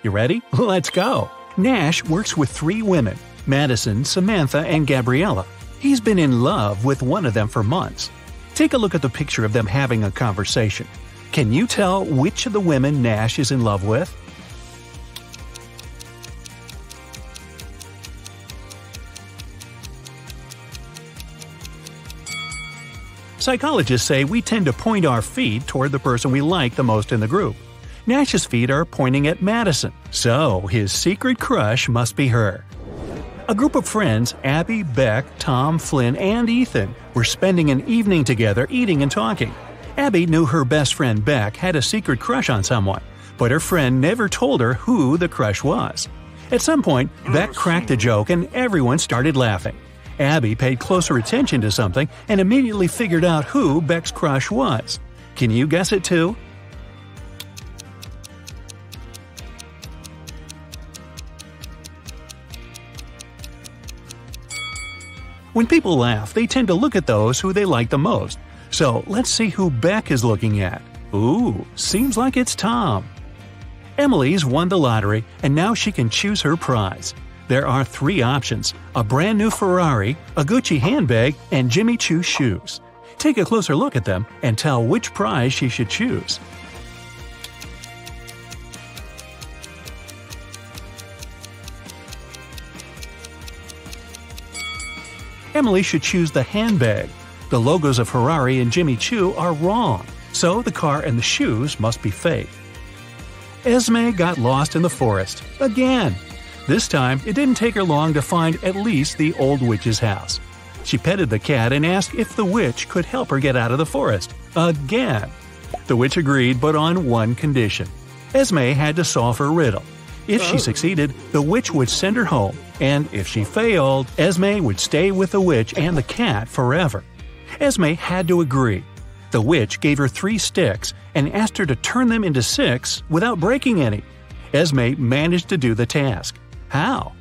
You ready? Let's go! Nash works with 3 women, Madison, Samantha, and Gabriella. He's been in love with one of them for months. Take a look at the picture of them having a conversation. Can you tell which of the women Nash is in love with? Psychologists say we tend to point our feet toward the person we like the most in the group. Nash's feet are pointing at Madison, so his secret crush must be her. A group of friends, Abby, Beck, Tom, Flynn, and Ethan, were spending an evening together eating and talking. Abby knew her best friend Beck had a secret crush on someone, but her friend never told her who the crush was. At some point, Beck cracked a joke and everyone started laughing. Abby paid closer attention to something and immediately figured out who Beck's crush was. Can you guess it too? When people laugh, they tend to look at those who they like the most. So let's see who Beck is looking at. Ooh, seems like it's Tom. Emily's won the lottery and now she can choose her prize. There are 3 options: a brand new Ferrari, a Gucci handbag, and Jimmy Choo shoes. Take a closer look at them and tell which prize she should choose. Emily should choose the handbag. The logos of Ferrari and Jimmy Choo are wrong, so the car and the shoes must be fake. Esme got lost in the forest. Again! This time, it didn't take her long to find at least the old witch's house. She petted the cat and asked if the witch could help her get out of the forest. Again! The witch agreed, but on one condition. Esme had to solve her riddle. If she succeeded, the witch would send her home, and if she failed, Esme would stay with the witch and the cat forever. Esme had to agree. The witch gave her 3 sticks and asked her to turn them into 6 without breaking any. Esme managed to do the task. How?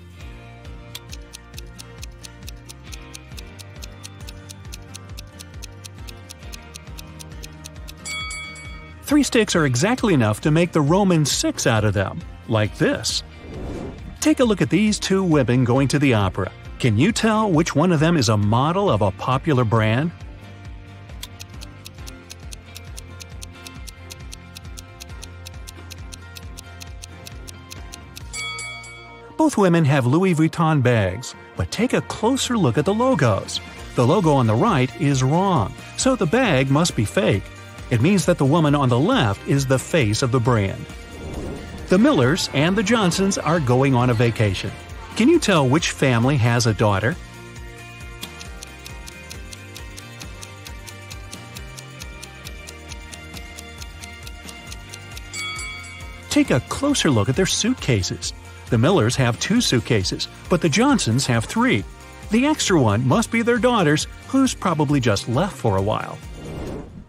Three sticks are exactly enough to make the Roman 6 out of them, like this. Take a look at these 2 women going to the opera. Can you tell which one of them is a model of a popular brand? Both women have Louis Vuitton bags, but take a closer look at the logos. The logo on the right is wrong, so the bag must be fake. It means that the woman on the left is the face of the brand. The Millers and the Johnsons are going on a vacation. Can you tell which family has a daughter? Take a closer look at their suitcases. The Millers have 2 suitcases, but the Johnsons have 3. The extra one must be their daughter's, who's probably just left for a while.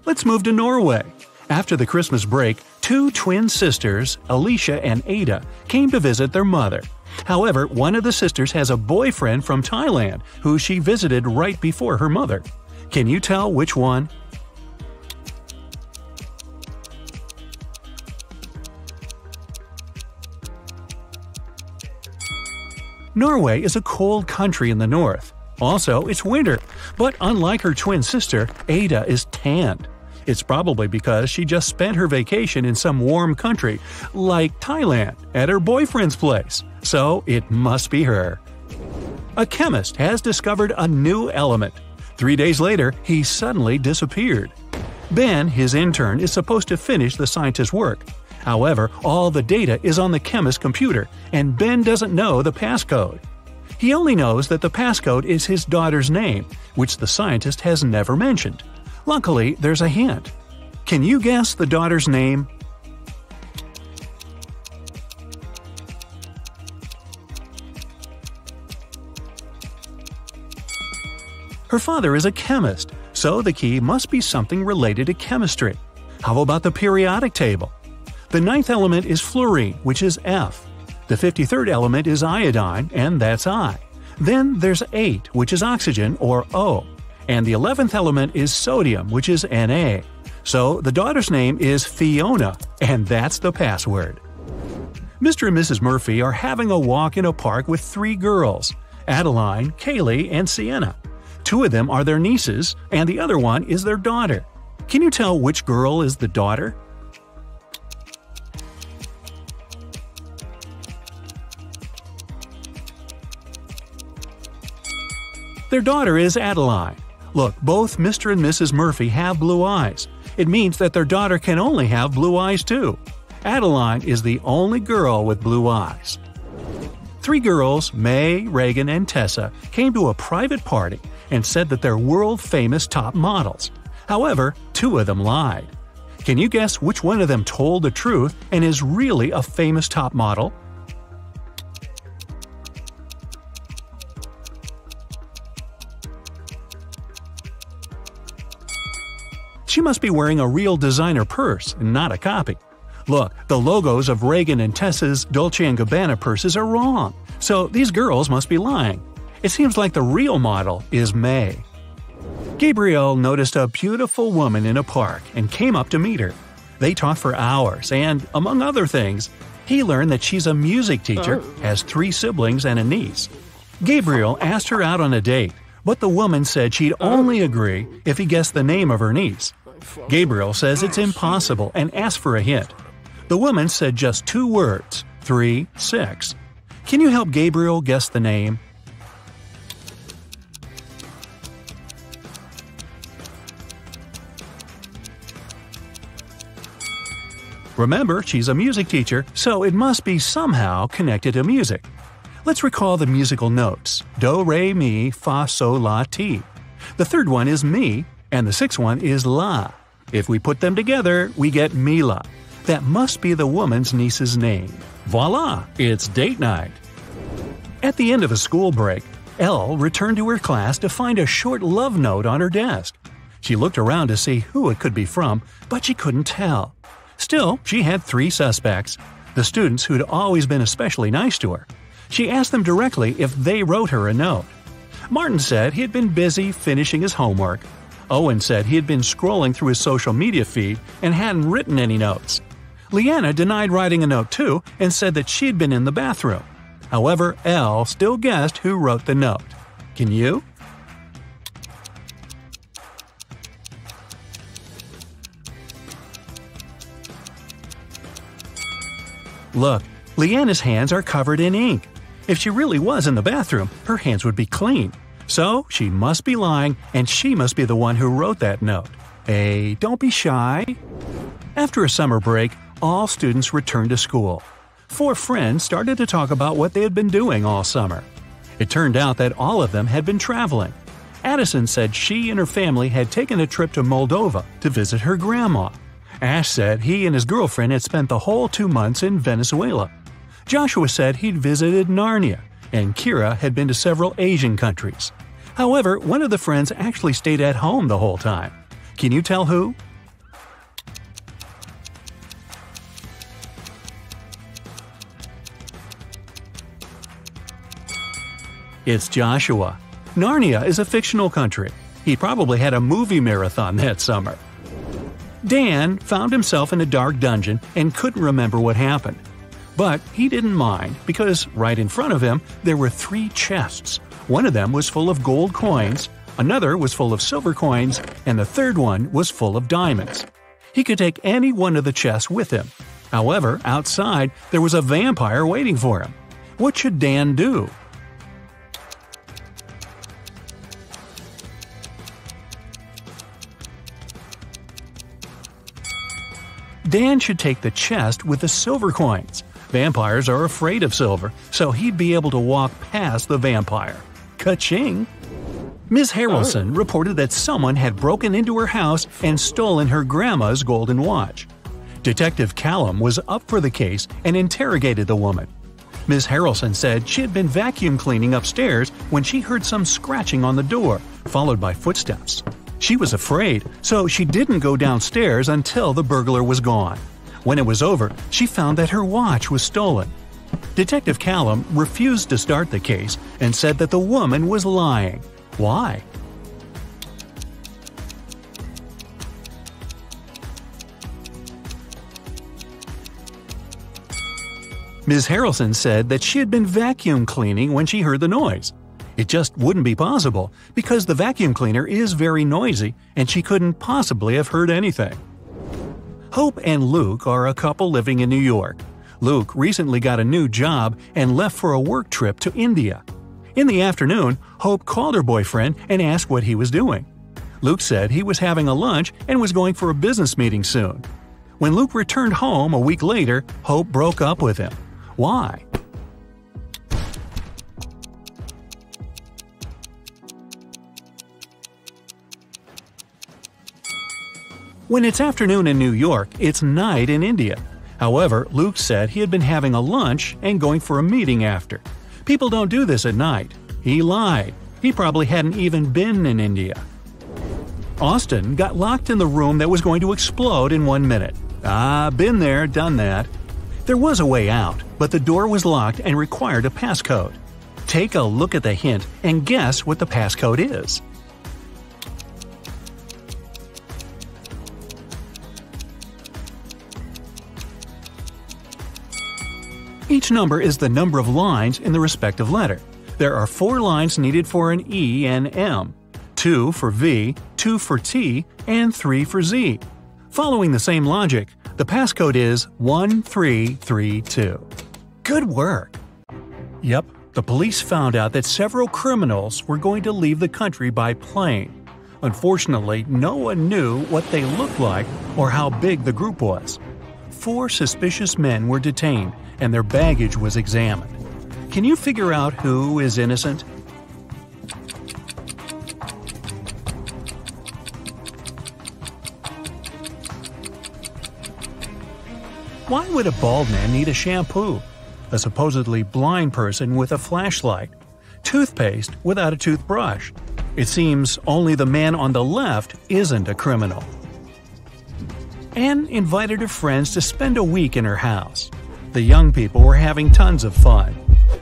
Let's move to Norway. After the Christmas break, 2 twin sisters, Alicia and Ada, came to visit their mother. However, one of the sisters has a boyfriend from Thailand who she visited right before her mother. Can you tell which one? Norway is a cold country in the north. Also, it's winter, but unlike her twin sister, Ada is tanned. It's probably because she just spent her vacation in some warm country, like Thailand, at her boyfriend's place, so it must be her. A chemist has discovered a new element. 3 days later, he suddenly disappeared. Ben, his intern, is supposed to finish the scientist's work. However, all the data is on the chemist's computer, and Ben doesn't know the passcode. He only knows that the passcode is his daughter's name, which the scientist has never mentioned. Luckily, there's a hint. Can you guess the daughter's name? Her father is a chemist, so the key must be something related to chemistry. How about the periodic table? The 9th element is fluorine, which is F. The 53rd element is iodine, and that's I. Then there's 8, which is oxygen, or O. And the 11th element is sodium, which is Na. So the daughter's name is Fiona, and that's the password. Mr. and Mrs. Murphy are having a walk in a park with 3 girls – Adeline, Kaylee, and Sienna. 2 of them are their nieces, and the other one is their daughter. Can you tell which girl is the daughter? Their daughter is Adeline. Look, both Mr. and Mrs. Murphy have blue eyes. It means that their daughter can only have blue eyes too. Adeline is the only girl with blue eyes. 3 girls, May, Reagan, and Tessa, came to a private party and said that they're world-famous top models. However, 2 of them lied. Can you guess which one of them told the truth and is really a famous top model? She must be wearing a real designer purse and not a copy. Look, the logos of Reagan and Tessa's Dolce & Gabbana purses are wrong, so these girls must be lying. It seems like the real model is May. Gabriel noticed a beautiful woman in a park and came up to meet her. They talked for hours and, among other things, he learned that she's a music teacher, has 3 siblings and a niece. Gabriel asked her out on a date, but the woman said she'd only agree if he guessed the name of her niece. Gabriel says it's impossible and asked for a hint. The woman said just 2 words, 3, 6. Can you help Gabriel guess the name? Remember, she's a music teacher, so it must be somehow connected to music. Let's recall the musical notes: do, re, mi, fa, sol, la, ti. The third one is mi, and the 6th one is la. If we put them together, we get Mila. That must be the woman's niece's name. Voila! It's date night. At the end of a school break, Elle returned to her class to find a short love note on her desk. She looked around to see who it could be from, but she couldn't tell. Still, she had 3 suspects: the students who'd always been especially nice to her. She asked them directly if they wrote her a note. Martin said he had been busy finishing his homework. Owen said he had been scrolling through his social media feed and hadn't written any notes. Leanna denied writing a note too and said that she'd been in the bathroom. However, Elle still guessed who wrote the note. Can you? Look, Leanna's hands are covered in ink. If she really was in the bathroom, her hands would be clean. So, she must be lying, and she must be the one who wrote that note. Hey, don't be shy. After a summer break, all students returned to school. 4 friends started to talk about what they had been doing all summer. It turned out that all of them had been traveling. Addison said she and her family had taken a trip to Moldova to visit her grandma. Ash said he and his girlfriend had spent the whole 2 months in Venezuela. Joshua said he'd visited Narnia, and Kira had been to several Asian countries. However, one of the friends actually stayed at home the whole time. Can you tell who? It's Joshua. Narnia is a fictional country. He probably had a movie marathon that summer. Dan found himself in a dark dungeon and couldn't remember what happened. But he didn't mind because right in front of him there were 3 chests. One of them was full of gold coins, another was full of silver coins, and the third one was full of diamonds. He could take any one of the chests with him. However, outside there was a vampire waiting for him. What should Dan do? Dan should take the chest with the silver coins. Vampires are afraid of silver, so he'd be able to walk past the vampire. Ka-ching! Ms. Harrelson reported that someone had broken into her house and stolen her grandma's golden watch. Detective Callum was up for the case and interrogated the woman. Ms. Harrelson said she had been vacuum cleaning upstairs when she heard some scratching on the door, followed by footsteps. She was afraid, so she didn't go downstairs until the burglar was gone. When it was over, she found that her watch was stolen. Detective Callum refused to start the case and said that the woman was lying. Why? Ms. Harrelson said that she had been vacuum cleaning when she heard the noise. It just wouldn't be possible because the vacuum cleaner is very noisy and she couldn't possibly have heard anything. Hope and Luke are a couple living in New York. Luke recently got a new job and left for a work trip to India. In the afternoon, Hope called her boyfriend and asked what he was doing. Luke said he was having a lunch and was going for a business meeting soon. When Luke returned home a week later, Hope broke up with him. Why? When it's afternoon in New York, it's night in India. However, Luke said he had been having a lunch and going for a meeting after. People don't do this at night. He lied. He probably hadn't even been in India. Austin got locked in the room that was going to explode in 1 minute. Been there, done that. There was a way out, but the door was locked and required a passcode. Take a look at the hint and guess what the passcode is. Each number is the number of lines in the respective letter. There are 4 lines needed for an E and M, 2 for V, 2 for T, and 3 for Z. Following the same logic, the passcode is 1332. Good work! Yep, the police found out that several criminals were going to leave the country by plane. Unfortunately, no one knew what they looked like or how big the group was. 4 suspicious men were detained and their baggage was examined. Can you figure out who is innocent? Why would a bald man need a shampoo? A supposedly blind person with a flashlight? Toothpaste without a toothbrush? It seems only the man on the left isn't a criminal. Anne invited her friends to spend a week in her house. The young people were having tons of fun.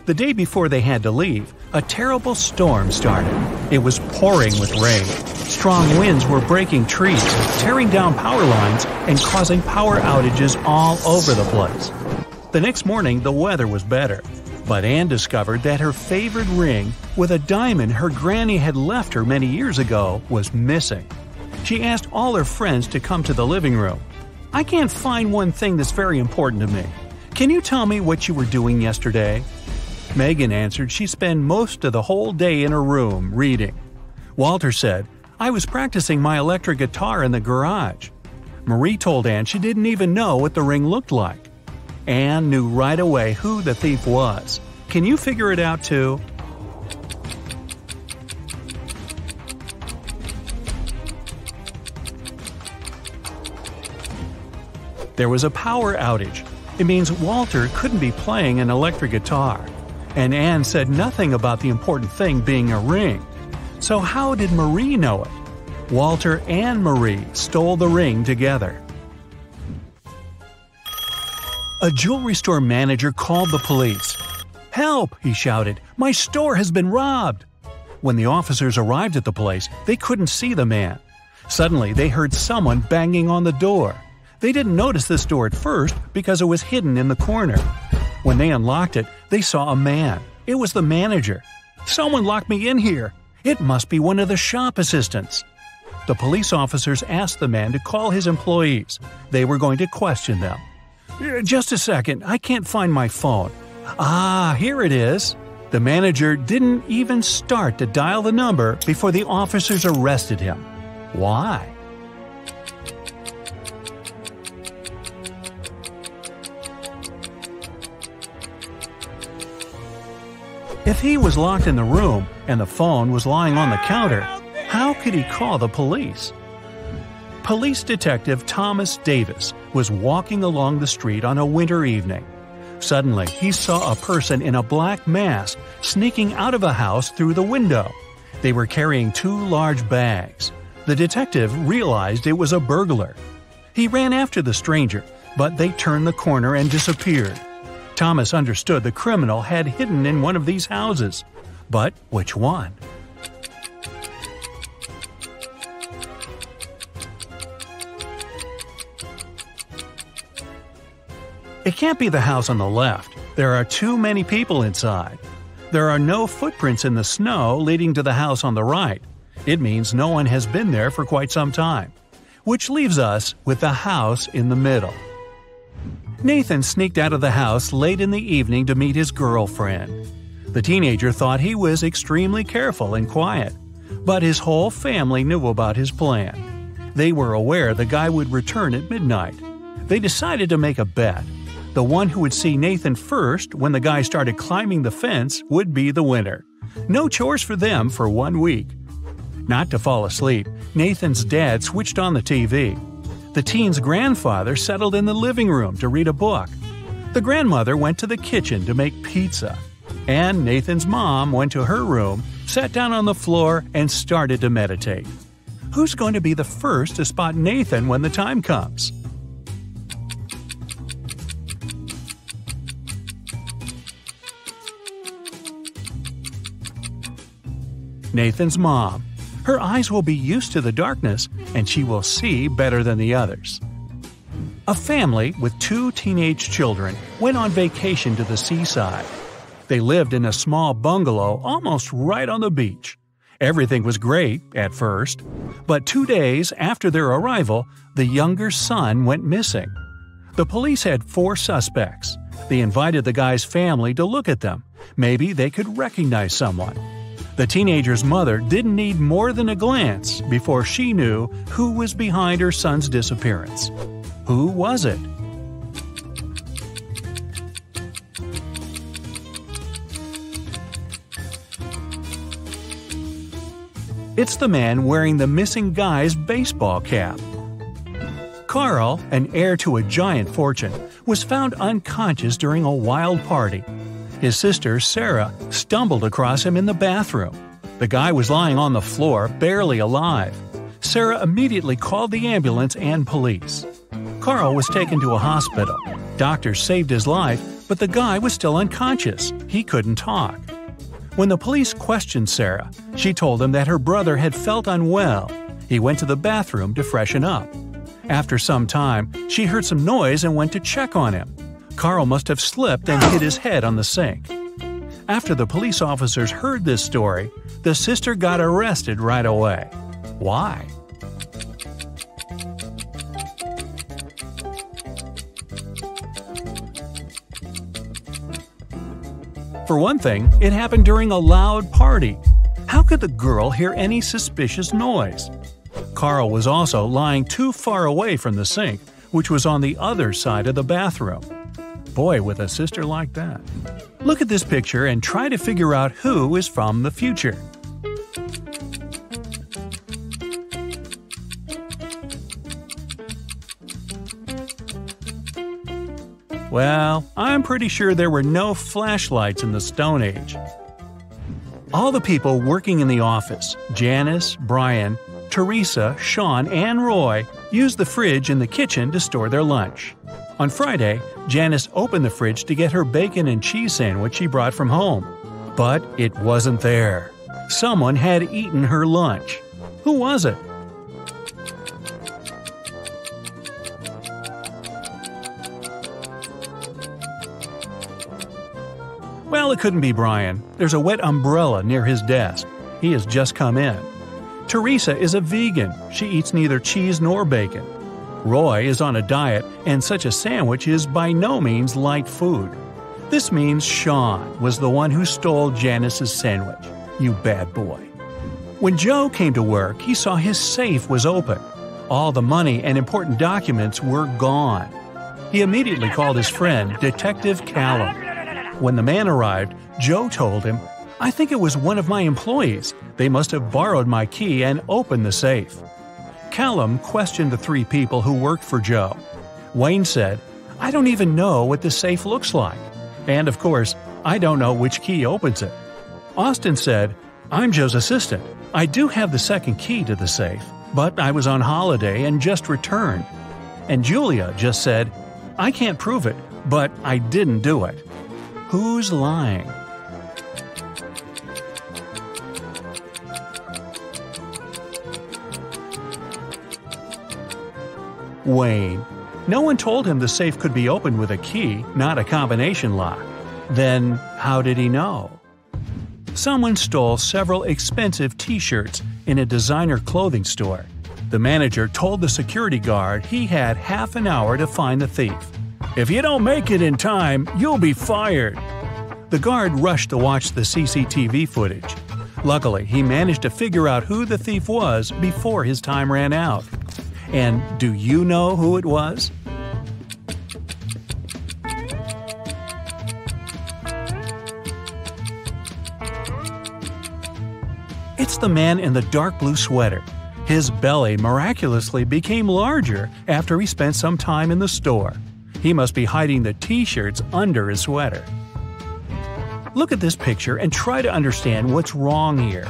The day before they had to leave, a terrible storm started. It was pouring with rain. Strong winds were breaking trees, tearing down power lines, and causing power outages all over the place. The next morning, the weather was better, but Anne discovered that her favorite ring, with a diamond her granny had left her many years ago, was missing. She asked all her friends to come to the living room. "I can't find one thing that's very important to me. Can you tell me what you were doing yesterday?" Megan answered she spent most of the whole day in her room, reading. Walter said, "I was practicing my electric guitar in the garage." Marie told Anne she didn't even know what the ring looked like. Anne knew right away who the thief was. Can you figure it out too? There was a power outage. It means Walter couldn't be playing an electric guitar. And Anne said nothing about the important thing being a ring. So how did Marie know it? Walter and Marie stole the ring together. A jewelry store manager called the police. "Help!" he shouted. "My store has been robbed!" When the officers arrived at the place, they couldn't see the man. Suddenly, they heard someone banging on the door. They didn't notice this door at first because it was hidden in the corner. When they unlocked it, they saw a man. It was the manager. "Someone locked me in here. It must be one of the shop assistants." The police officers asked the man to call his employees. They were going to question them. "Just a second, I can't find my phone." "Ah, here it is." The manager didn't even start to dial the number before the officers arrested him. Why? If he was locked in the room and the phone was lying on the counter, how could he call the police? Police Detective Thomas Davis was walking along the street on a winter evening. Suddenly, he saw a person in a black mask sneaking out of a house through the window. They were carrying 2 large bags. The detective realized it was a burglar. He ran after the stranger, but they turned the corner and disappeared. Thomas understood the criminal had hidden in one of these houses. But which one? It can't be the house on the left. There are too many people inside. There are no footprints in the snow leading to the house on the right. It means no one has been there for quite some time. Which leaves us with the house in the middle. Nathan sneaked out of the house late in the evening to meet his girlfriend. The teenager thought he was extremely careful and quiet, but his whole family knew about his plan. They were aware the guy would return at midnight. They decided to make a bet. The one who would see Nathan first when the guy started climbing the fence would be the winner. No chores for them for 1 week. Not to fall asleep, Nathan's dad switched on the TV. The teen's grandfather settled in the living room to read a book. The grandmother went to the kitchen to make pizza. And Nathan's mom went to her room, sat down on the floor, and started to meditate. Who's going to be the first to spot Nathan when the time comes? Nathan's mom. Her eyes will be used to the darkness, and she will see better than the others. A family with 2 teenage children went on vacation to the seaside. They lived in a small bungalow almost right on the beach. Everything was great at first, but 2 days after their arrival, the younger son went missing. The police had 4 suspects. They invited the guy's family to look at them. Maybe they could recognize someone. The teenager's mother didn't need more than a glance before she knew who was behind her son's disappearance. Who was it? It's the man wearing the missing guy's baseball cap. Carl, an heir to a giant fortune, was found unconscious during a wild party. His sister, Sarah, stumbled across him in the bathroom. The guy was lying on the floor, barely alive. Sarah immediately called the ambulance and police. Carl was taken to a hospital. Doctors saved his life, but the guy was still unconscious. He couldn't talk. When the police questioned Sarah, she told them that her brother had felt unwell. He went to the bathroom to freshen up. After some time, she heard some noise and went to check on him. Carl must have slipped and hit his head on the sink. After the police officers heard this story, the sister got arrested right away. Why? For one thing, it happened during a loud party. How could the girl hear any suspicious noise? Carl was also lying too far away from the sink, which was on the other side of the bathroom. Boy, with a sister like that. Look at this picture and try to figure out who is from the future. Well, I'm pretty sure there were no flashlights in the Stone Age. All the people working in the office, Janice, Brian, Teresa, Sean, and Roy, used the fridge in the kitchen to store their lunch. On Friday, Janice opened the fridge to get her bacon and cheese sandwich she brought from home. But it wasn't there. Someone had eaten her lunch. Who was it? Well, it couldn't be Brian. There's a wet umbrella near his desk. He has just come in. Teresa is a vegan. She eats neither cheese nor bacon. Roy is on a diet, and such a sandwich is by no means light food. This means Sean was the one who stole Janice's sandwich. You bad boy. When Joe came to work, he saw his safe was open. All the money and important documents were gone. He immediately called his friend, Detective Callum. When the man arrived, Joe told him, "I think it was one of my employees. They must have borrowed my key and opened the safe." Callum questioned the 3 people who worked for Joe. Wayne said, "I don't even know what the safe looks like. And of course, I don't know which key opens it." Austin said, "I'm Joe's assistant. I do have the second key to the safe, but I was on holiday and just returned." And Julia just said, "I can't prove it, but I didn't do it." Who's lying? Wayne. No one told him the safe could be opened with a key, not a combination lock. Then how did he know? Someone stole several expensive t-shirts in a designer clothing store. The manager told the security guard he had half an hour to find the thief. "If you don't make it in time, you'll be fired." The guard rushed to watch the CCTV footage. Luckily, he managed to figure out who the thief was before his time ran out. And do you know who it was? It's the man in the dark blue sweater. His belly miraculously became larger after he spent some time in the store. He must be hiding the t-shirts under his sweater. Look at this picture and try to understand what's wrong here.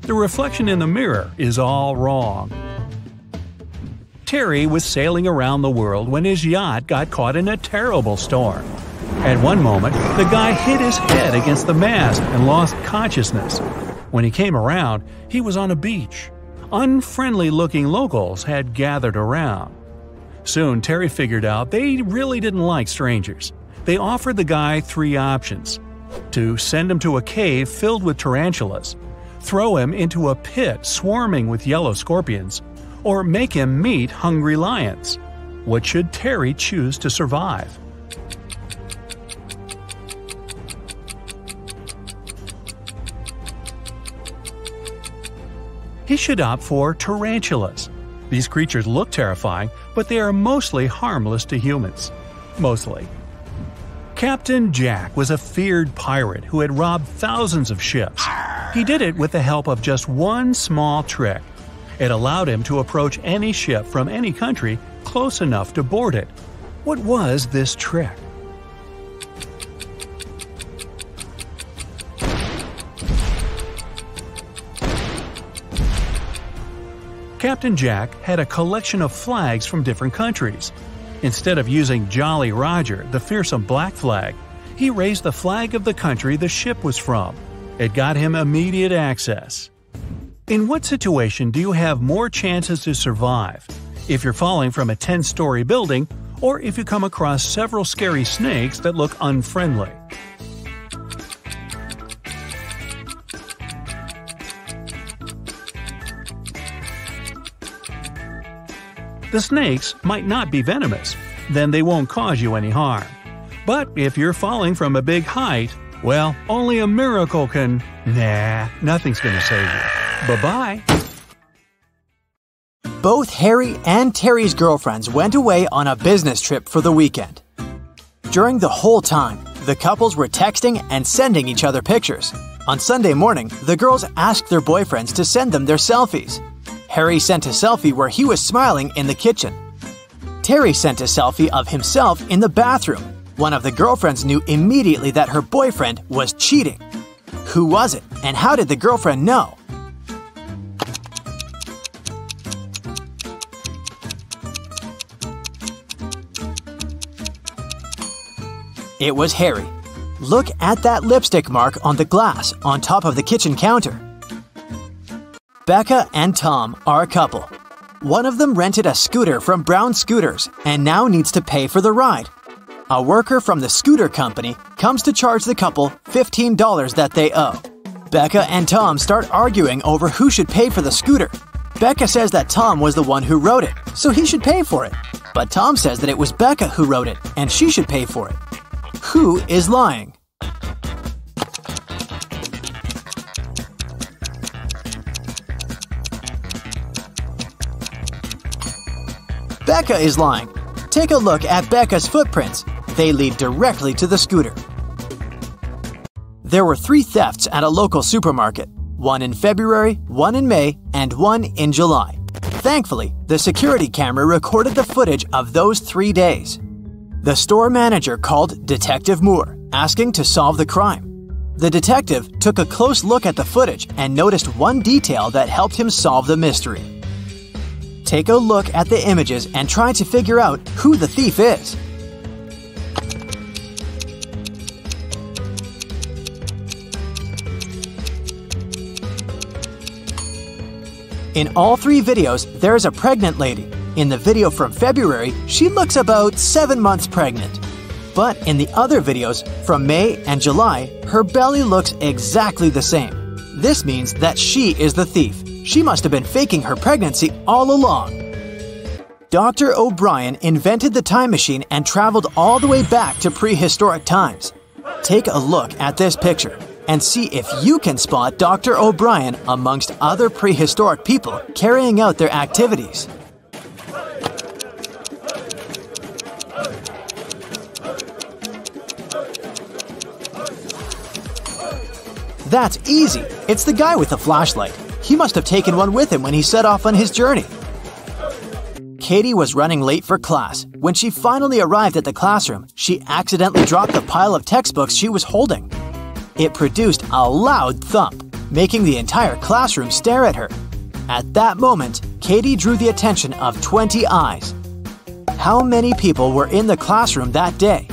The reflection in the mirror is all wrong. Terry was sailing around the world when his yacht got caught in a terrible storm. At one moment, the guy hit his head against the mast and lost consciousness. When he came around, he was on a beach. Unfriendly-looking locals had gathered around. Soon, Terry figured out they really didn't like strangers. They offered the guy 3 options: to send him to a cave filled with tarantulas, throw him into a pit swarming with yellow scorpions, or make him meet hungry lions. What should Terry choose to survive? He should opt for tarantulas. These creatures look terrifying, but they are mostly harmless to humans. Mostly. Captain Jack was a feared pirate who had robbed thousands of ships. He did it with the help of just one small trick. It allowed him to approach any ship from any country close enough to board it. What was this trick? Captain Jack had a collection of flags from different countries. Instead of using Jolly Roger, the fearsome black flag, he raised the flag of the country the ship was from. It got him immediate access. In what situation do you have more chances to survive? If you're falling from a 10-story building, or if you come across several scary snakes that look unfriendly? The snakes might not be venomous, then they won't cause you any harm. But if you're falling from a big height, well, only a miracle can… Nah, nothing's gonna save you. Bye-bye. Both Harry and Terry's girlfriends went away on a business trip for the weekend. During the whole time, the couples were texting and sending each other pictures. On Sunday morning, the girls asked their boyfriends to send them their selfies. Harry sent a selfie where he was smiling in the kitchen. Terry sent a selfie of himself in the bathroom. One of the girlfriends knew immediately that her boyfriend was cheating. Who was it, and how did the girlfriend know? It was Harry. Look at that lipstick mark on the glass on top of the kitchen counter. Becca and Tom are a couple. One of them rented a scooter from Brown Scooters and now needs to pay for the ride. A worker from the scooter company comes to charge the couple $15 that they owe. Becca and Tom start arguing over who should pay for the scooter. Becca says that Tom was the one who wrote it, so he should pay for it. But Tom says that it was Becca who wrote it, and she should pay for it. Who is lying? Becca is lying. Take a look at Becca's footprints. They lead directly to the scooter. There were 3 thefts at a local supermarket. One in February, one in May, and one in July. Thankfully, the security camera recorded the footage of those 3 days. The store manager called Detective Moore, asking to solve the crime. The detective took a close look at the footage and noticed one detail that helped him solve the mystery. Take a look at the images and try to figure out who the thief is. In all 3 videos, there's a pregnant lady. In the video from February, she looks about 7 months pregnant. But in the other videos, from May and July, her belly looks exactly the same. This means that she is the thief. She must have been faking her pregnancy all along. Dr. O'Brien invented the time machine and traveled all the way back to prehistoric times. Take a look at this picture and see if you can spot Dr. O'Brien amongst other prehistoric people carrying out their activities. That's easy. It's the guy with the flashlight. He must have taken one with him when he set off on his journey. Katie was running late for class. When she finally arrived at the classroom, she accidentally dropped the pile of textbooks she was holding. It produced a loud thump, making the entire classroom stare at her. At that moment, Katie drew the attention of 20 eyes. How many people were in the classroom that day?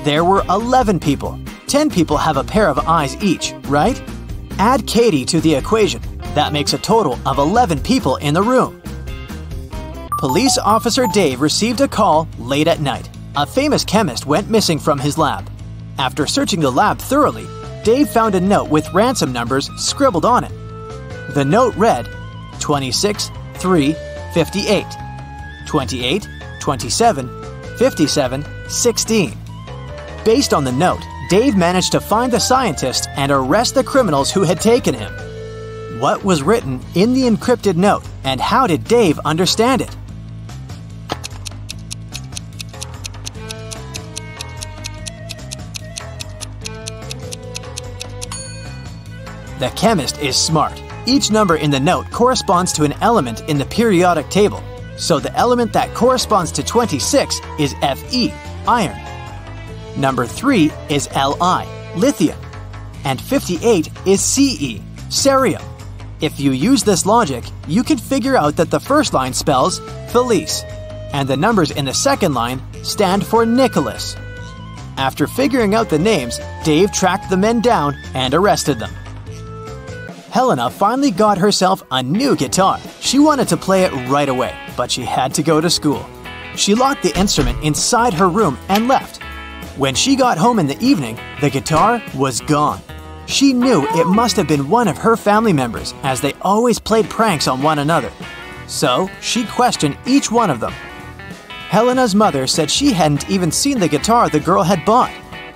There were 11 people. 10 people have a pair of eyes each, right? Add Katie to the equation. That makes a total of 11 people in the room. Police officer Dave received a call late at night. A famous chemist went missing from his lab. After searching the lab thoroughly, Dave found a note with ransom numbers scribbled on it. The note read 26 3 58, 28 27 57 16. Based on the note, Dave managed to find the scientist and arrest the criminals who had taken him. What was written in the encrypted note, and how did Dave understand it? The chemist is smart. Each number in the note corresponds to an element in the periodic table. So the element that corresponds to 26 is Fe, iron. Number 3 is Li, lithium. And 58 is Ce, cerium. If you use this logic, you can figure out that the first line spells Felice, and the numbers in the second line stand for Nicholas. After figuring out the names, Dave tracked the men down and arrested them. Helena finally got herself a new guitar. She wanted to play it right away, but she had to go to school. She locked the instrument inside her room and left. When she got home in the evening, the guitar was gone. She knew it must have been one of her family members, as they always played pranks on one another. So she questioned each one of them. Helena's mother said she hadn't even seen the guitar the girl had bought.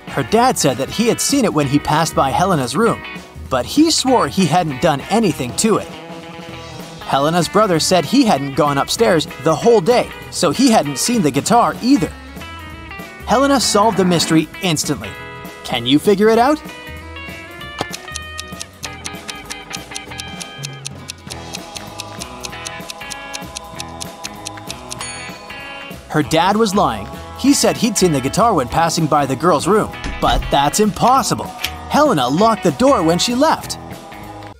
Her dad said that he had seen it when he passed by Helena's room, but he swore he hadn't done anything to it. Helena's brother said he hadn't gone upstairs the whole day, so he hadn't seen the guitar either. Helena solved the mystery instantly. Can you figure it out? Her dad was lying. He said he'd seen the guitar when passing by the girl's room, but that's impossible. Helena locked the door when she left.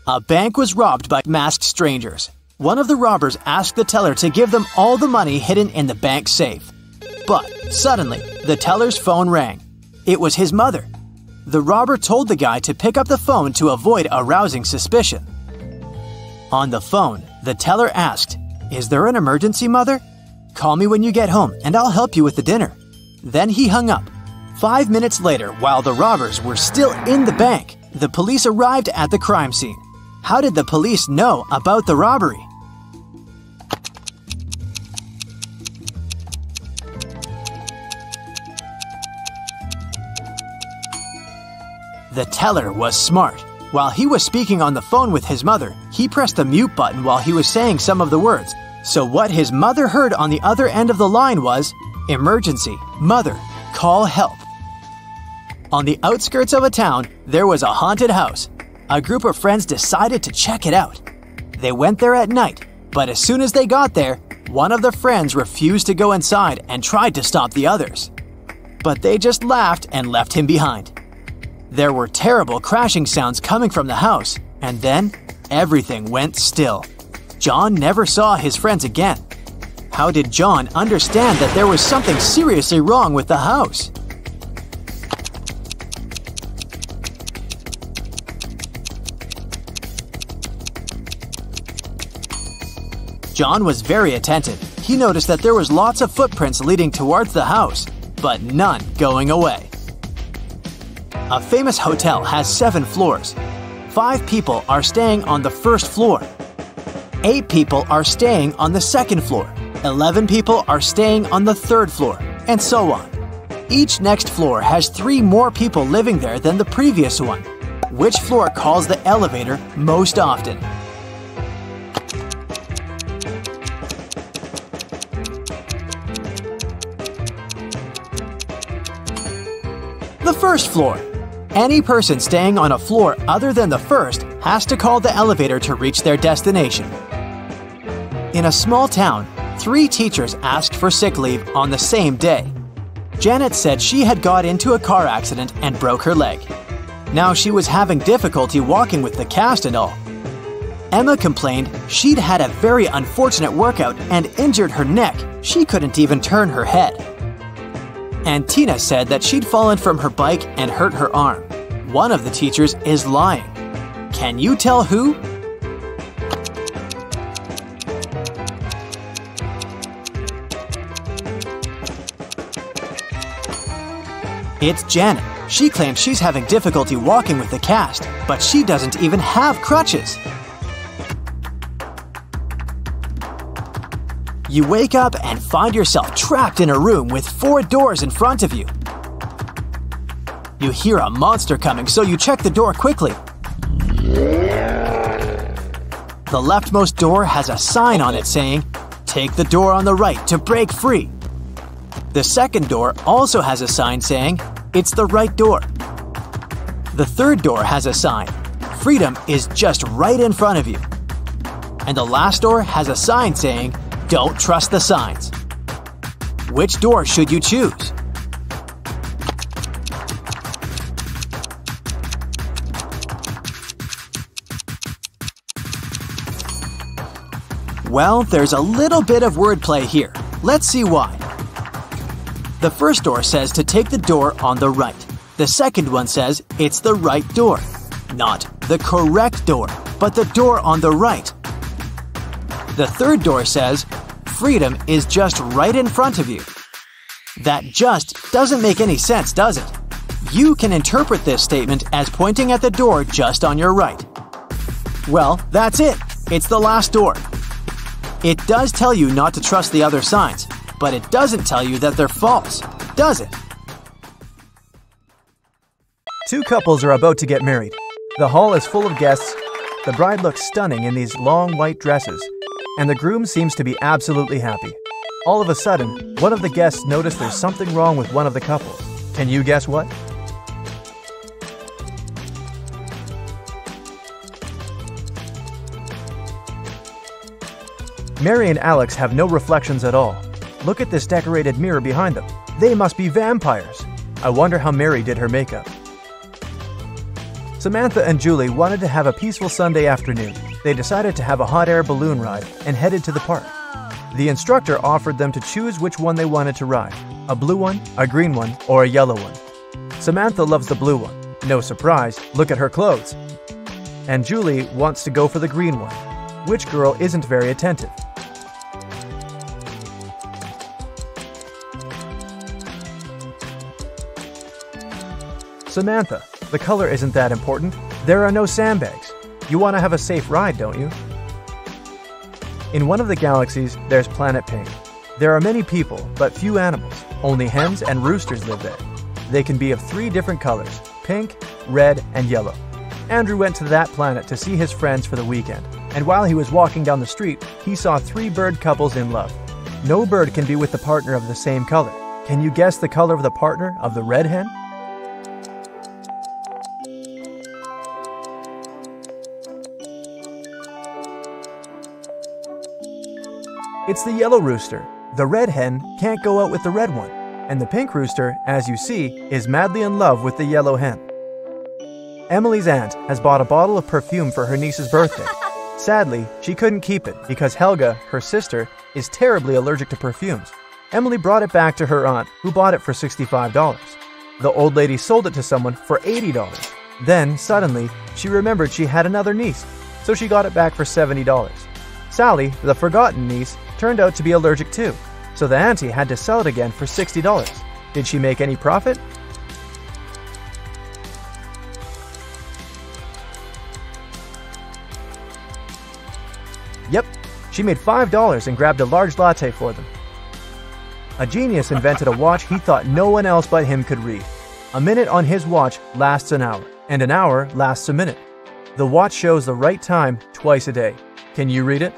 A bank was robbed by masked strangers. One of the robbers asked the teller to give them all the money hidden in the bank safe. But suddenly, the teller's phone rang. It was his mother. The robber told the guy to pick up the phone to avoid arousing suspicion. On the phone, the teller asked, "Is there an emergency, mother? Call me when you get home and I'll help you with the dinner." Then he hung up. 5 minutes later, while the robbers were still in the bank, the police arrived at the crime scene. How did the police know about the robbery? The teller was smart. While he was speaking on the phone with his mother, he pressed the mute button while he was saying some of the words. So what his mother heard on the other end of the line was, "Emergency, mother, call help." On the outskirts of a town, there was a haunted house. A group of friends decided to check it out. They went there at night, but as soon as they got there, one of the friends refused to go inside and tried to stop the others. But they just laughed and left him behind. There were terrible crashing sounds coming from the house, and then everything went still. John never saw his friends again. How did John understand that there was something seriously wrong with the house? John was very attentive. He noticed that there was lots of footprints leading towards the house, but none going away. A famous hotel has 7 floors. 5 people are staying on the first floor. 8 people are staying on the second floor. 11 people are staying on the third floor, and so on. Each next floor has 3 more people living there than the previous one. Which floor calls the elevator most often? The first floor. Any person staying on a floor other than the first has to call the elevator to reach their destination. In a small town, 3 teachers asked for sick leave on the same day. Janet said she had got into a car accident and broke her leg. Now she was having difficulty walking with the cast and all. Emma complained she'd had a very unfortunate workout and injured her neck. She couldn't even turn her head. And Tina said that she'd fallen from her bike and hurt her arm. One of the teachers is lying. Can you tell who? It's Janet. She claims she's having difficulty walking with the cast, but she doesn't even have crutches. You wake up and find yourself trapped in a room with 4 doors in front of you. You hear a monster coming, so you check the door quickly. The leftmost door has a sign on it saying, "Take the door on the right to break free." The second door also has a sign saying, "It's the right door." The third door has a sign, "Freedom is just right in front of you." And the last door has a sign saying, "Don't trust the signs." Which door should you choose? Well, there's a little bit of wordplay here. Let's see why. The first door says to take the door on the right. The second one says it's the right door. Not the correct door, but the door on the right. The third door says, "Freedom is just right in front of you." That just doesn't make any sense, does it? You can interpret this statement as pointing at the door just on your right. Well, that's it. It's the last door. It does tell you not to trust the other signs, but it doesn't tell you that they're false, does it? 2 couples are about to get married. The hall is full of guests. The bride looks stunning in these long white dresses, and the groom seems to be absolutely happy. All of a sudden, one of the guests noticed there's something wrong with one of the couple. Can you guess what? Mary and Alex have no reflections at all. Look at this decorated mirror behind them. They must be vampires. I wonder how Mary did her makeup. Samantha and Julie wanted to have a peaceful Sunday afternoon. They decided to have a hot air balloon ride and headed to the park. The instructor offered them to choose which one they wanted to ride, a blue one, a green one, or a yellow one. Samantha loves the blue one. No surprise, look at her clothes. And Julie wants to go for the green one. Which girl isn't very attentive? Samantha, the color isn't that important. There are no sandbags. You want to have a safe ride, don't you? In one of the galaxies, there's Planet Pink. There are many people, but few animals. Only hens and roosters live there. They can be of 3 different colors, pink, red, and yellow. Andrew went to that planet to see his friends for the weekend, and while he was walking down the street, he saw 3 bird couples in love. No bird can be with the partner of the same color. Can you guess the color of the partner of the red hen? It's the yellow rooster. The red hen can't go out with the red one, and the pink rooster, as you see, is madly in love with the yellow hen. Emily's aunt has bought a bottle of perfume for her niece's birthday. Sadly, she couldn't keep it because Helga, her sister, is terribly allergic to perfumes. Emily brought it back to her aunt, who bought it for $65. The old lady sold it to someone for $80. Then, suddenly, she remembered she had another niece, so she got it back for $70. Sally, the forgotten niece, turned out to be allergic too, so the auntie had to sell it again for $60. Did she make any profit? Yep, she made $5 and grabbed a large latte for them. A genius invented a watch he thought no one else but him could read. A minute on his watch lasts an hour, and an hour lasts a minute. The watch shows the right time twice a day. Can you read it?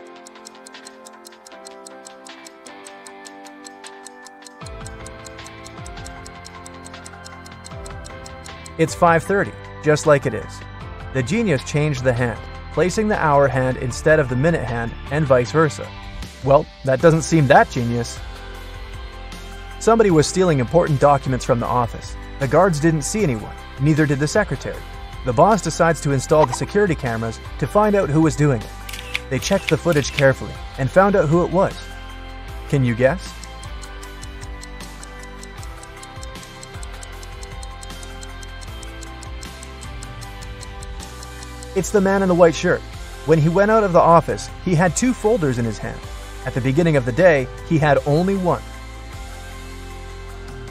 It's 5:30, just like it is. The genius changed the hand, placing the hour hand instead of the minute hand, and vice versa. Well, that doesn't seem that genius. Somebody was stealing important documents from the office. The guards didn't see anyone, neither did the secretary. The boss decides to install the security cameras to find out who was doing it. They checked the footage carefully and found out who it was. Can you guess? It's the man in the white shirt. When he went out of the office, he had 2 folders in his hand. At the beginning of the day, he had only one.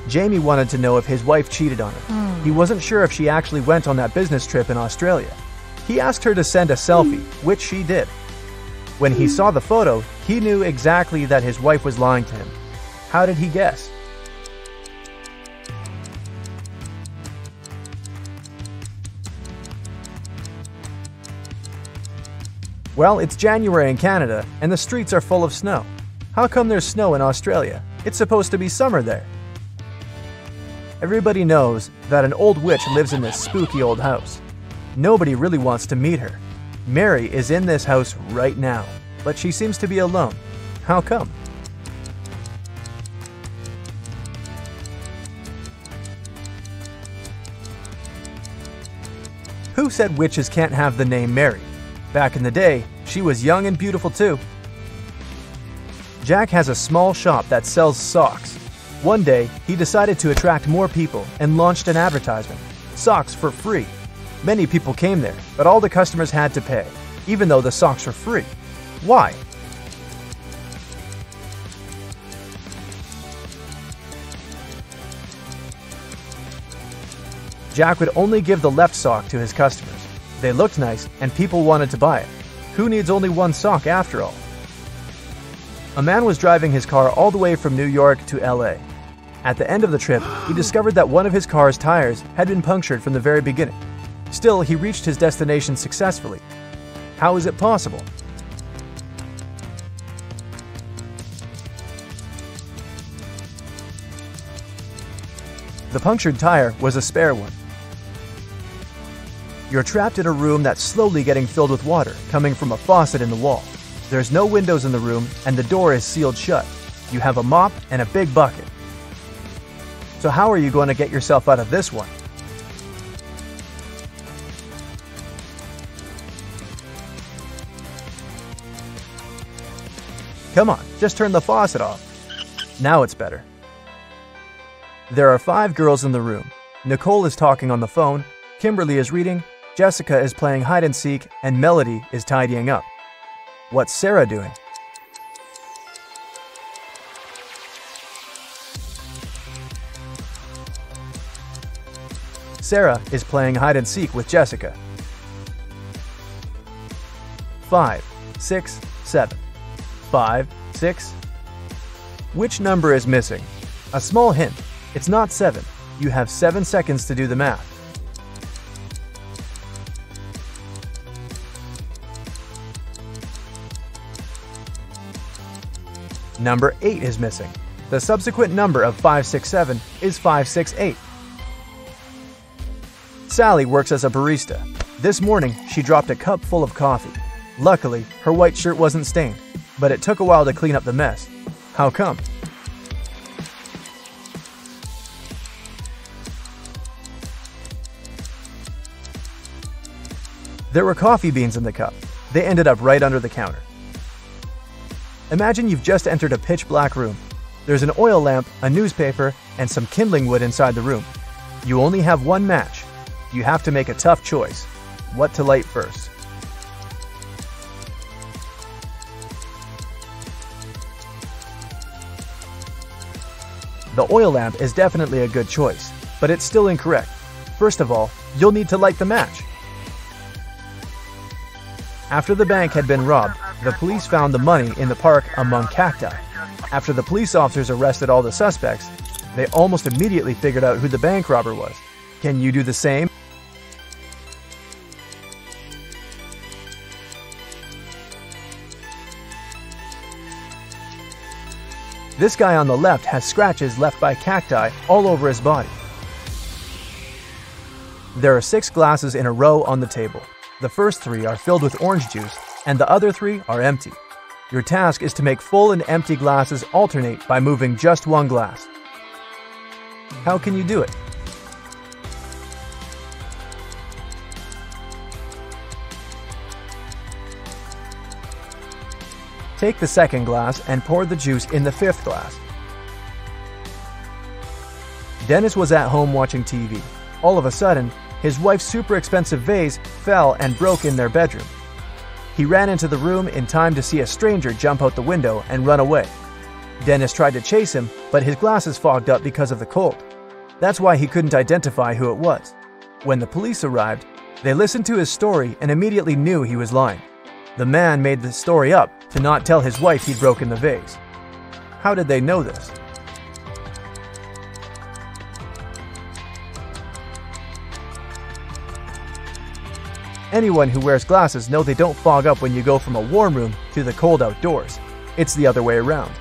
Jamie wanted to know if his wife cheated on him. He wasn't sure if she actually went on that business trip in Australia. He asked her to send a selfie, which she did. When he saw the photo, he knew exactly that his wife was lying to him. How did he guess? Well, it's January in Canada, and the streets are full of snow. How come there's snow in Australia? It's supposed to be summer there. Everybody knows that an old witch lives in this spooky old house. Nobody really wants to meet her. Mary is in this house right now, but she seems to be alone. How come? Who said witches can't have the name Mary? Back in the day, she was young and beautiful too. Jack has a small shop that sells socks. One day, he decided to attract more people and launched an advertisement. Socks for free. Many people came there, but all the customers had to pay, even though the socks were free. Why? Jack would only give the left sock to his customers. They looked nice, and people wanted to buy it. Who needs only one sock after all? A man was driving his car all the way from New York to LA. At the end of the trip, he discovered that one of his car's tires had been punctured from the very beginning. Still, he reached his destination successfully. How is it possible? The punctured tire was a spare one. You're trapped in a room that's slowly getting filled with water coming from a faucet in the wall. There's no windows in the room and the door is sealed shut. You have a mop and a big bucket. So how are you going to get yourself out of this one? Come on, just turn the faucet off. Now it's better. There are 5 girls in the room. Nicole is talking on the phone, Kimberly is reading, Jessica is playing hide and seek, and Melody is tidying up. What's Sarah doing? Sarah is playing hide and seek with Jessica. 5, 6, 7. 5, 6. Which number is missing? A small hint. It's not 7. You have 7 seconds to do the math. Number 8 is missing. The subsequent number of 567 is 568. Sally works as a barista. This morning, she dropped a cup full of coffee. Luckily, her white shirt wasn't stained, but it took a while to clean up the mess. How come? There were coffee beans in the cup. They ended up right under the counter. Imagine you've just entered a pitch-black room. There's an oil lamp, a newspaper, and some kindling wood inside the room. You only have one match. You have to make a tough choice. What to light first? The oil lamp is definitely a good choice, but it's still incorrect. First of all, you'll need to light the match. After the bank had been robbed, the police found the money in the park among cacti. After the police officers arrested all the suspects, they almost immediately figured out who the bank robber was. Can you do the same? This guy on the left has scratches left by cacti all over his body. There are 6 glasses in a row on the table. The first 3 are filled with orange juice, and the other 3 are empty. Your task is to make full and empty glasses alternate by moving just one glass. How can you do it? Take the second glass and pour the juice in the 5th glass. Dennis was at home watching TV. All of a sudden, his wife's super expensive vase fell and broke in their bedroom. He ran into the room in time to see a stranger jump out the window and run away. Dennis tried to chase him, but his glasses fogged up because of the cold. That's why he couldn't identify who it was. When the police arrived, they listened to his story and immediately knew he was lying. The man made the story up to not tell his wife he'd broken the vase. How did they know this? Anyone who wears glasses know they don't fog up when you go from a warm room to the cold outdoors. It's the other way around.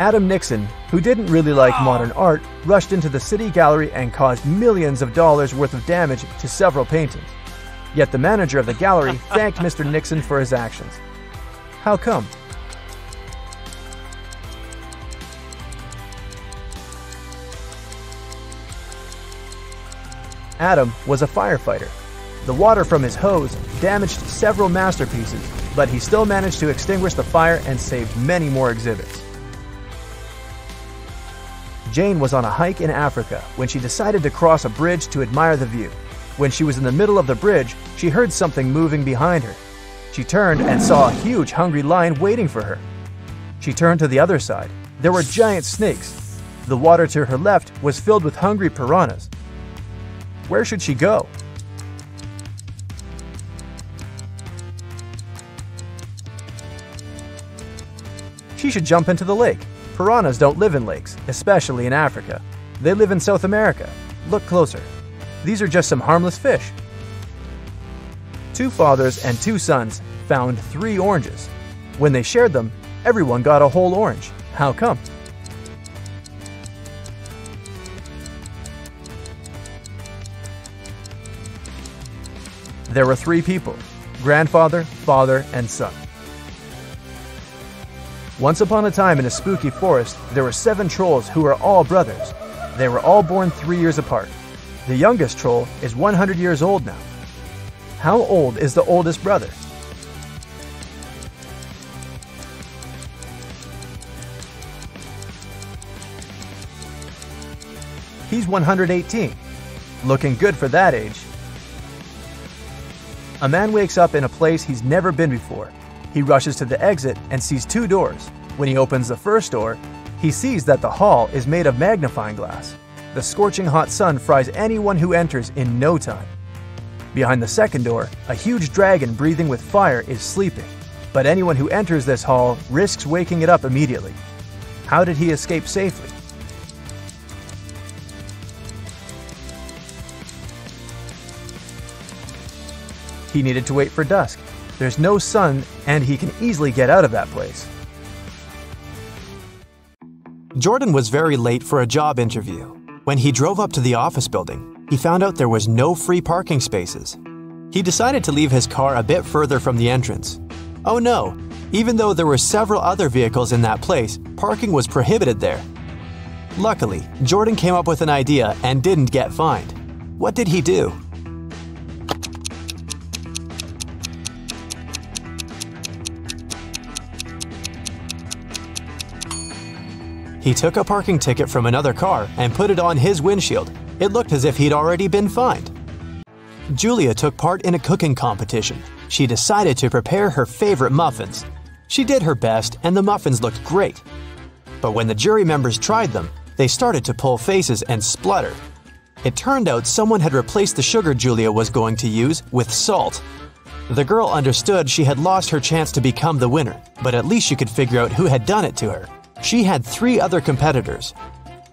Adam Nixon, who didn't really like modern art, rushed into the city gallery and caused millions of dollars worth of damage to several paintings. Yet the manager of the gallery thanked Mr. Nixon for his actions. How come? Adam was a firefighter. The water from his hose damaged several masterpieces, but he still managed to extinguish the fire and saved many more exhibits. Jane was on a hike in Africa when she decided to cross a bridge to admire the view. When she was in the middle of the bridge, she heard something moving behind her. She turned and saw a huge hungry lion waiting for her. She turned to the other side. There were giant snakes. The water to her left was filled with hungry piranhas. Where should she go? She should jump into the lake. Piranhas don't live in lakes, especially in Africa. They live in South America. Look closer. These are just some harmless fish. 2 fathers and 2 sons found 3 oranges. When they shared them, everyone got a whole orange. How come? There were 3 people: grandfather, father, and son. Once upon a time in a spooky forest, there were 7 trolls who were all brothers. They were all born 3 years apart. The youngest troll is 100 years old now. How old is the oldest brother? He's 118. Looking good for that age. A man wakes up in a place he's never been before. He rushes to the exit and sees 2 doors. When he opens the first door, he sees that the hall is made of magnifying glass. The scorching hot sun fries anyone who enters in no time. Behind the second door, a huge dragon breathing with fire is sleeping. But anyone who enters this hall risks waking it up immediately. How did he escape safely? He needed to wait for dusk. There's no sun, and he can easily get out of that place. Jordan was very late for a job interview. When he drove up to the office building, he found out there was no free parking spaces. He decided to leave his car a bit further from the entrance. Oh no! Even though there were several other vehicles in that place, parking was prohibited there. Luckily, Jordan came up with an idea and didn't get fined. What did he do? He took a parking ticket from another car and put it on his windshield. It looked as if he'd already been fined. Julia took part in a cooking competition. She decided to prepare her favorite muffins. She did her best and the muffins looked great. But when the jury members tried them, they started to pull faces and splutter. It turned out someone had replaced the sugar Julia was going to use with salt. The girl understood she had lost her chance to become the winner, but at least she could figure out who had done it to her. She had 3 other competitors.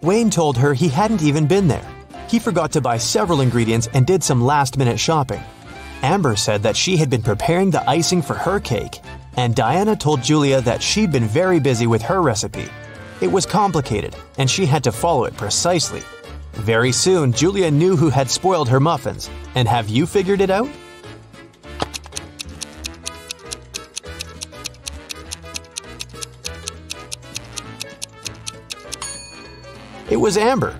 Wayne told her he hadn't even been there. He forgot to buy several ingredients and did some last-minute shopping. Amber said that she had been preparing the icing for her cake, and Diana told Julia that she'd been very busy with her recipe. It was complicated, and she had to follow it precisely. Very soon, Julia knew who had spoiled her muffins. And have you figured it out? It was Amber.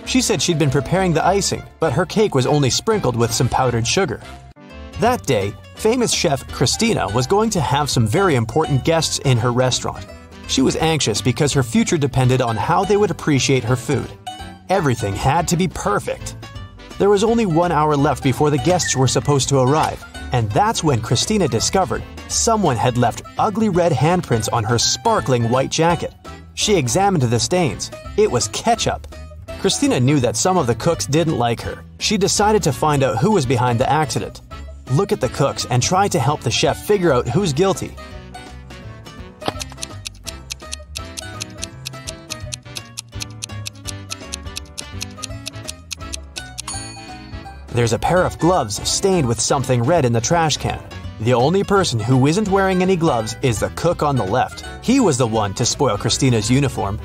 She said she'd been preparing the icing, but her cake was only sprinkled with some powdered sugar. That day, famous chef Christina was going to have some very important guests in her restaurant. She was anxious because her future depended on how they would appreciate her food. Everything had to be perfect. There was only 1 hour left before the guests were supposed to arrive, and that's when Christina discovered someone had left ugly red handprints on her sparkling white jacket. She examined the stains. It was ketchup. Christina knew that some of the cooks didn't like her. She decided to find out who was behind the accident. Look at the cooks and try to help the chef figure out who's guilty. There's a pair of gloves stained with something red in the trash can. The only person who isn't wearing any gloves is the cook on the left. He was the one to spoil Christina's uniform.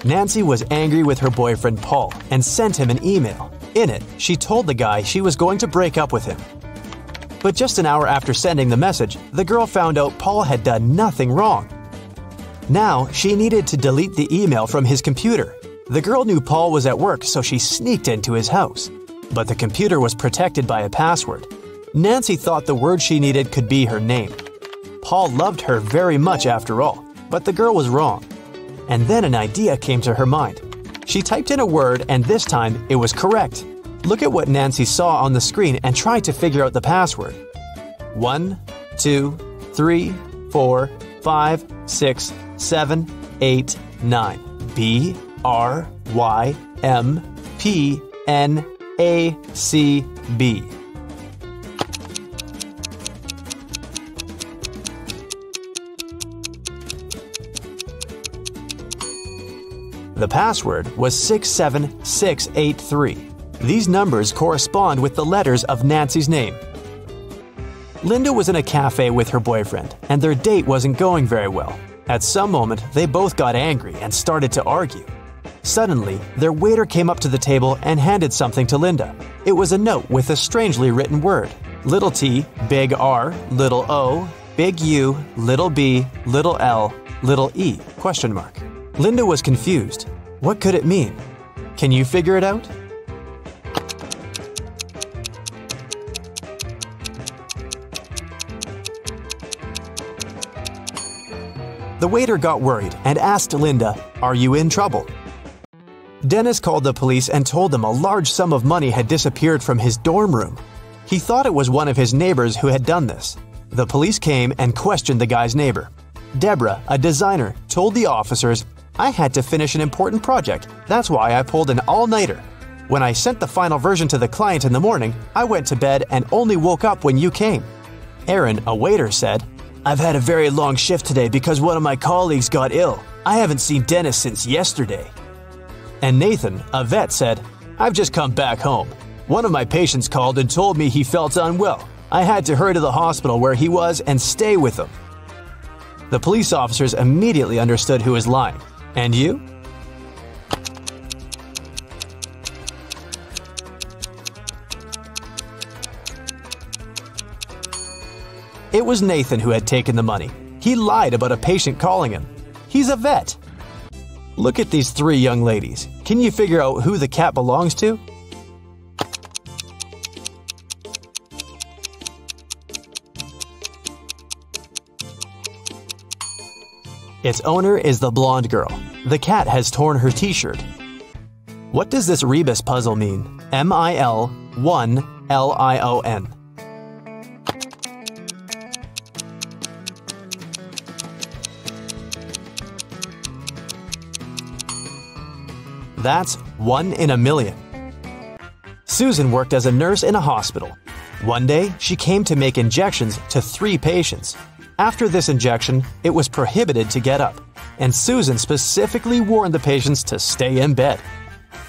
Nancy was angry with her boyfriend Paul and sent him an email. In it, she told the guy she was going to break up with him. But just an hour after sending the message, the girl found out Paul had done nothing wrong. Now, she needed to delete the email from his computer. The girl knew Paul was at work, so she sneaked into his house. But the computer was protected by a password. Nancy thought the word she needed could be her name. Paul loved her very much after all, but the girl was wrong. And then an idea came to her mind. She typed in a word and this time it was correct. Look at what Nancy saw on the screen and try to figure out the password. 1, 2, 3, 4, 5, 6, 7, 8, 9. B, R, Y, M, P, N, A, C, B. The password was 67683. These numbers correspond with the letters of Nancy's name. Linda was in a cafe with her boyfriend, and their date wasn't going very well. At some moment, they both got angry and started to argue. Suddenly, their waiter came up to the table and handed something to Linda. It was a note with a strangely written word. Little t, big R, little O, big U, little b, little L, little e, question mark. Linda was confused. What could it mean? Can you figure it out? The waiter got worried and asked Linda, "Are you in trouble?" Dennis called the police and told them a large sum of money had disappeared from his dorm room. He thought it was one of his neighbors who had done this. The police came and questioned the guy's neighbor. Deborah, a designer, told the officers, "I had to finish an important project. That's why I pulled an all-nighter. When I sent the final version to the client in the morning, I went to bed and only woke up when you came." Aaron, a waiter, said, "I've had a very long shift today because one of my colleagues got ill. I haven't seen Dennis since yesterday." And Nathan, a vet, said, "I've just come back home. One of my patients called and told me he felt unwell. I had to hurry to the hospital where he was and stay with him." The police officers immediately understood who was lying. And you? It was Nathan who had taken the money. He lied about a patient calling him. He's a vet. Look at these 3 young ladies. Can you figure out who the cat belongs to? Its owner is the blonde girl. The cat has torn her t-shirt. What does this rebus puzzle mean? M-I-L-1-L-I-O-N. That's 1 in a million. Susan worked as a nurse in a hospital. One day, she came to make injections to 3 patients. After this injection, it was prohibited to get up, and Susan specifically warned the patients to stay in bed.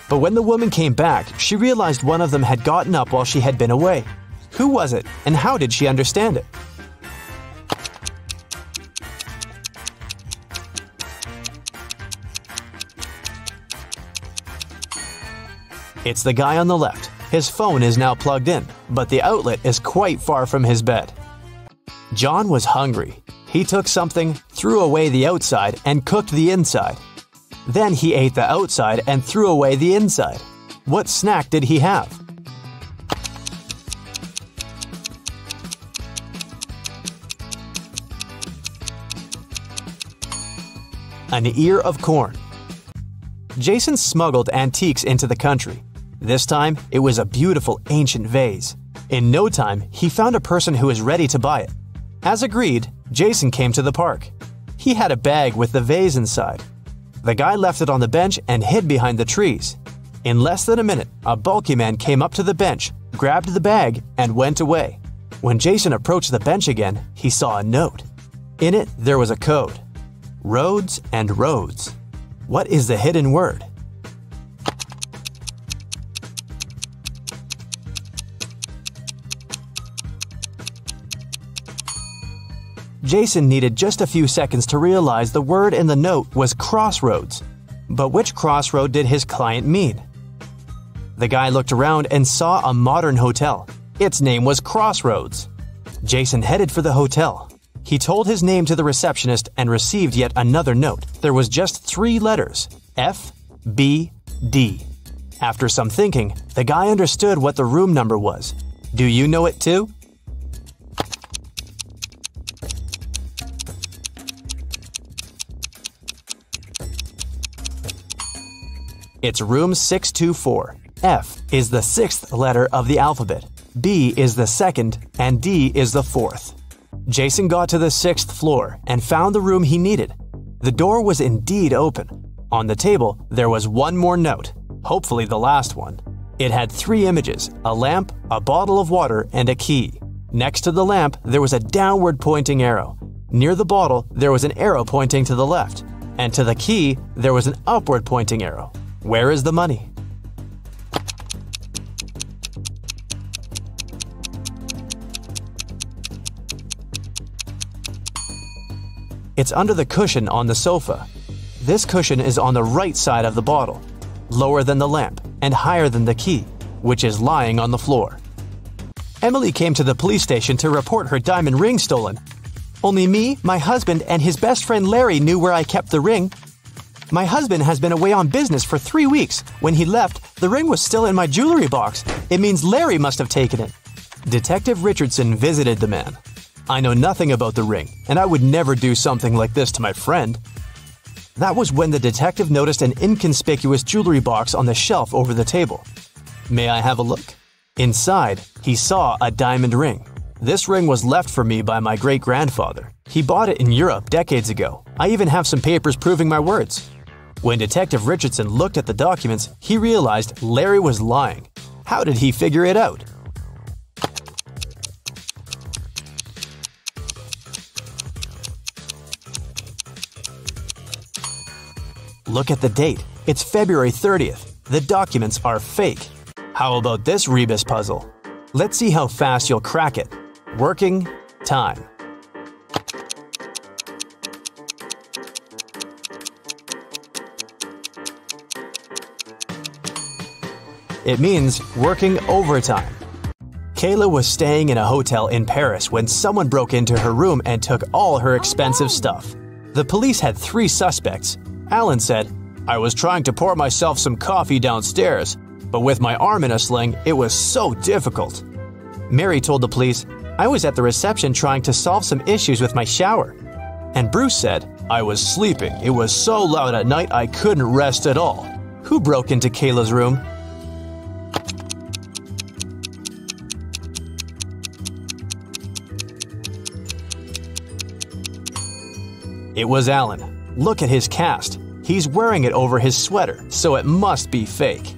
But when the woman came back, she realized one of them had gotten up while she had been away. Who was it, and how did she understand it? It's the guy on the left. His phone is now plugged in, but the outlet is quite far from his bed. John was hungry. He took something, threw away the outside, and cooked the inside. Then he ate the outside and threw away the inside. What snack did he have? An ear of corn. Jason smuggled antiques into the country. This time, it was a beautiful ancient vase. In no time, he found a person who was ready to buy it. As agreed, Jason came to the park. He had a bag with the vase inside. The guy left it on the bench and hid behind the trees. In less than a minute, a bulky man came up to the bench, grabbed the bag, and went away. When Jason approached the bench again, he saw a note. In it, there was a code. Roads and roads. What is the hidden word? Jason needed just a few seconds to realize the word in the note was crossroads. But which crossroad did his client mean? The guy looked around and saw a modern hotel. Its name was Crossroads. Jason headed for the hotel. He told his name to the receptionist and received yet another note. There was just 3 letters, F, B, D. After some thinking, the guy understood what the room number was. Do you know it too? It's room 624. F is the 6th letter of the alphabet, B is the 2nd, and D is the 4th. Jason got to the 6th floor and found the room he needed. The door was indeed open. On the table, there was one more note, hopefully the last one. It had 3 images, a lamp, a bottle of water, and a key. Next to the lamp, there was a downward pointing arrow. Near the bottle, there was an arrow pointing to the left. And to the key, there was an upward pointing arrow. Where is the money? It's under the cushion on the sofa. This cushion is on the right side of the bottle, lower than the lamp, and higher than the key, which is lying on the floor. Emily came to the police station to report her diamond ring stolen. Only me, my husband, and his best friend Larry knew where I kept the ring. My husband has been away on business for 3 weeks. When he left, the ring was still in my jewelry box. It means Larry must have taken it. Detective Richardson visited the man. I know nothing about the ring, and I would never do something like this to my friend. That was when the detective noticed an inconspicuous jewelry box on the shelf over the table. May I have a look? Inside, he saw a diamond ring. This ring was left for me by my great-grandfather. He bought it in Europe decades ago. I even have some papers proving my words. When Detective Richardson looked at the documents, he realized Larry was lying. How did he figure it out? Look at the date. It's February 30th. The documents are fake. How about this rebus puzzle? Let's see how fast you'll crack it. Working time. It means working overtime. Kayla was staying in a hotel in Paris when someone broke into her room and took all her expensive stuff. The police had 3 suspects. Alan said, "I was trying to pour myself some coffee downstairs, but with my arm in a sling, it was so difficult." Mary told the police, "I was at the reception trying to solve some issues with my shower." And Bruce said, "I was sleeping. It was so loud at night I couldn't rest at all." Who broke into Kayla's room? It was Alan. Look at his cast. He's wearing it over his sweater, so it must be fake.